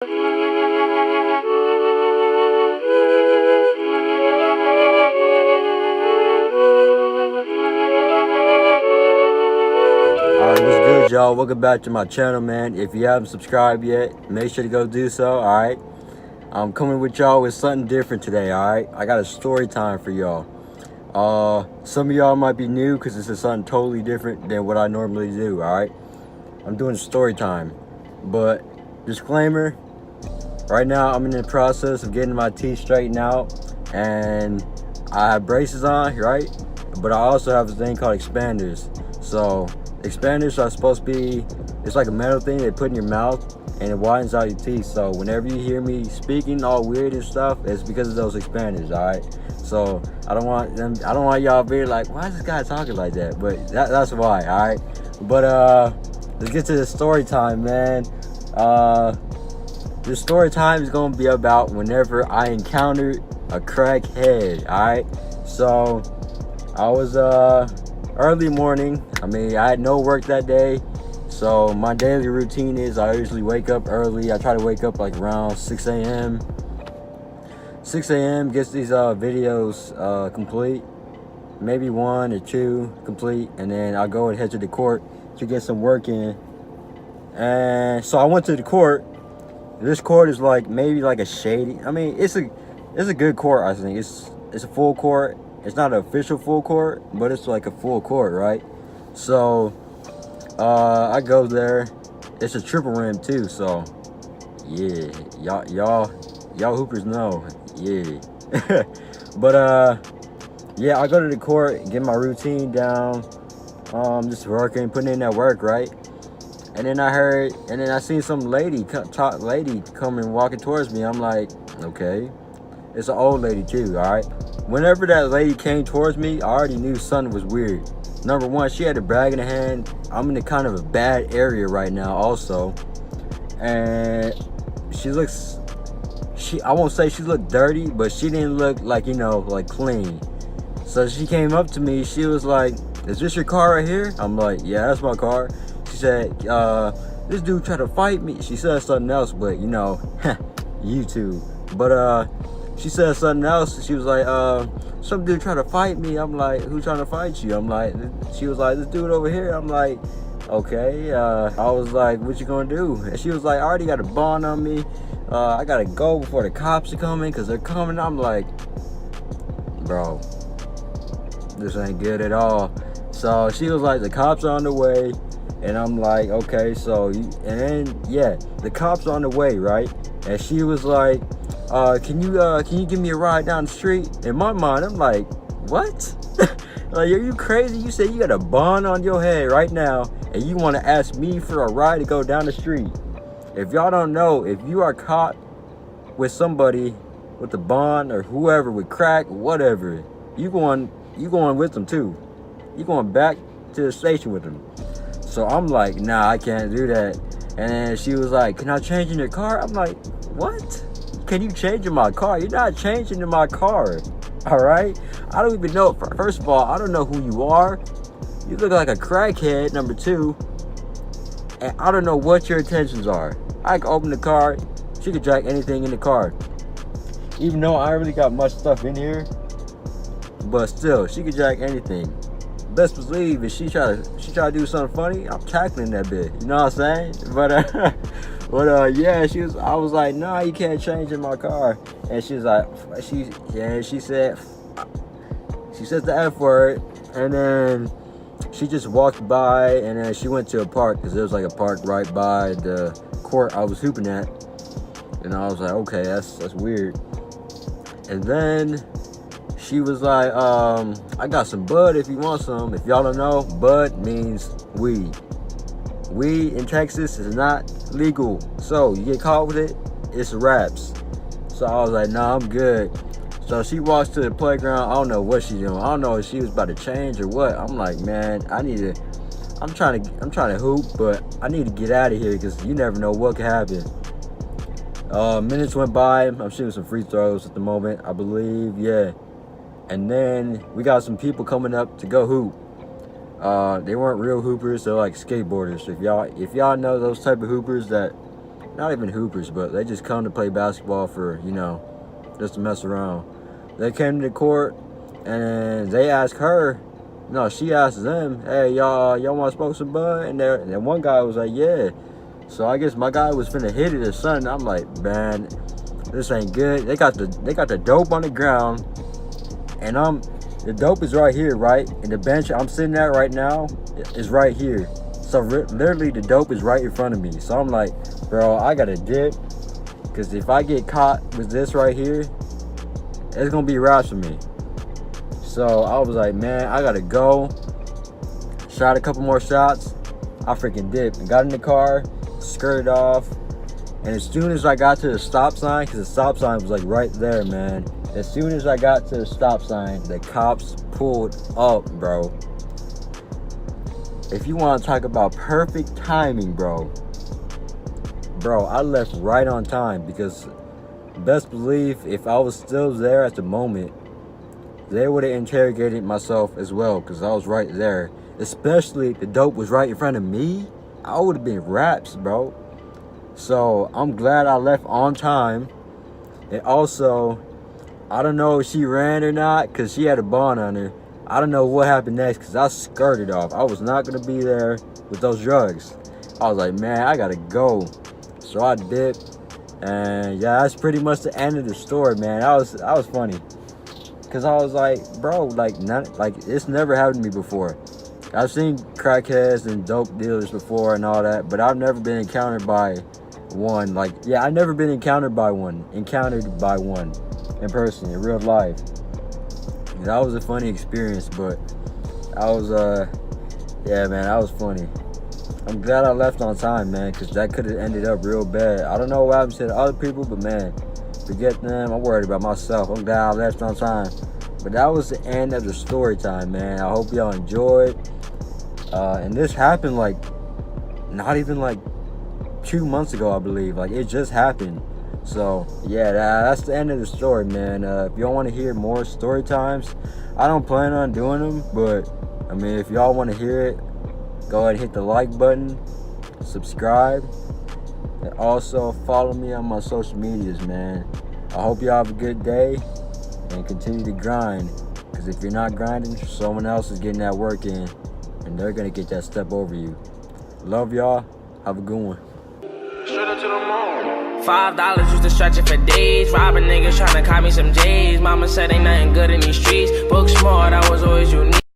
Alright, what's good, y'all? Welcome back to my channel, man. If you haven't subscribed yet, make sure to go do so. Alright, I'm coming with y'all with something different today. Alright, I got a story time for y'all. Some of y'all might be new because this is something totally different than what I normally do. Alright, I'm doing story time, but disclaimer, right now I'm in the process of getting my teeth straightened out, and I have braces on, right? But I also have a thing called expanders. So expanders are supposed to be, it's like a metal thing they put in your mouth and it widens out your teeth. So whenever you hear me speaking all weird and stuff, it's because of those expanders. All right, so I don't want y'all being like, why is this guy talking like that? But that's why. All right, but let's get to the story time, man. The story time is gonna be about whenever I encountered a crackhead. All right, so I was early morning. I mean, I had no work that day, so my daily routine is I usually wake up early. I try to wake up like around 6 a.m. 6 a.m. gets these videos complete, maybe 1 or 2 complete, and then I go and head to the court to get some work in. And so I went to the court. This court is like maybe like a shady, I mean, it's a good court. I think it's a full court. It's not an official full court, but it's like a full court, right? So I go there. It's a triple rim too, so yeah, y'all hoopers know, yeah. But yeah, I go to the court, get my routine down, just working, putting in that work, right? And then I seen some lady coming walking towards me. I'm like, okay, it's an old lady too, all right? Whenever that lady came towards me, I already knew something was weird. Number one, she had a bag in her hand. I'm in a kind of a bad area right now also. And I won't say she looked dirty, but she didn't look like, you know, like clean. So she came up to me, she was like, is this your car right here? I'm like, yeah, that's my car. She said, this dude tried to fight me. She said something else, but you know, YouTube. But she said something else. She was like, some dude trying to fight me. I'm like, who's trying to fight you? I'm like, she was like, this dude over here. I'm like, okay. I was like, what you gonna do? And she was like, I already got a bond on me. I gotta go before the cops are coming, because they're coming. I'm like, bro, this ain't good at all. So she was like, the cops are on the way. And I'm like, okay, so, and then, yeah, the cops are on the way, right? And she was like, can you give me a ride down the street? In my mind, I'm like, what? Like, are you crazy? You say you got a bond on your head right now, and you want to ask me for a ride to go down the street? If y'all don't know, if you are caught with somebody with a bond or whoever with crack, whatever, you going with them too. You going back to the station with them. So I'm like, nah, I can't do that. And then she was like, can I change in your car? I'm like, what? Can you change in my car? You're not changing in my car, all right? I don't even know. First of all, I don't know who you are. You look like a crackhead, number 2. And I don't know what your intentions are. I can open the car. She could jack anything in the car. Even though I really got much stuff in here, but still, she could jack anything. Best believe if she try to do something funny, I'm tackling that bit. You know what I'm saying? But yeah, I was like, nah, you can't change in my car. And she was like, she said the F word, and then she just walked by, and then she went to a park, because there was like a park right by the court I was hooping at. And I was like, okay, that's weird. And then she was like, I got some bud if you want some. If y'all don't know, bud means weed. Weed in Texas is not legal. So you get caught with it, it's wraps. So I was like, nah, I'm good. So she walks to the playground. I don't know what she's doing. I don't know if she was about to change or what. I'm like, man, I'm trying to hoop, but I need to get out of here, because you never know what could happen. Minutes went by. I'm shooting some free throws at the moment, I believe, yeah. And then we got some people coming up to go hoop. They weren't real hoopers, they're like skateboarders. If y'all know those type of hoopers that not even hoopers, but they just come to play basketball for, you know, just to mess around. They came to the court and they asked her, no, she asked them, hey, y'all want to smoke some bud? And then one guy was like, yeah. So I guess my guy was finna hit it or something. I'm like, man, this ain't good. They got the dope on the ground, and the dope is right here, right? And the bench I'm sitting at right now is right here. So literally the dope is right in front of me. So I'm like, bro, I gotta dip, because if I get caught with this right here, it's gonna be raps for me. So I was like, man, I gotta go. Shot a couple more shots. I freaking dipped and got in the car, skirted off. And as soon as I got to the stop sign, because the stop sign was like right there, man. As soon as I got to the stop sign, the cops pulled up, bro. If you want to talk about perfect timing, bro, I left right on time, because best believe if I was still there at the moment, they would have interrogated myself as well, because I was right there. Especially the dope was right in front of me, I would have been raps, bro. So I'm glad I left on time. And also, I don't know if she ran or not, because she had a bond on her. I don't know what happened next, because I skirted off. I was not going to be there with those drugs. I was like, man, I got to go. So I dipped. And yeah, that's pretty much the end of the story, man. That was funny. Because I was like, bro, like it's never happened to me before. I've seen crackheads and dope dealers before and all that, but I've never been encountered by one. Like, yeah, I've never been encountered by one in person, in real life. That was a funny experience, but I was, yeah, man, that was funny. I'm glad I left on time, man, because that could have ended up real bad. I don't know what happened to the other people, but man, forget them. I'm worried about myself. I'm glad I left on time. But that was the end of the story time, man. I hope y'all enjoyed. And this happened like not even like 2 months ago, I believe. Like, it just happened. So yeah, that's the end of the story, man. If y'all want to hear more story times, I don't plan on doing them, but I mean, if y'all want to hear it, go ahead and hit the like button, subscribe, and also follow me on my social medias, man. I hope y'all have a good day and continue to grind, because if you're not grinding, someone else is getting that work in, and they're gonna get that step over you. Love y'all. Have a good one. $5 used to stretch it for days. Robbing niggas trying to cop me some J's. Mama said ain't nothing good in these streets. Book smart, I was always unique.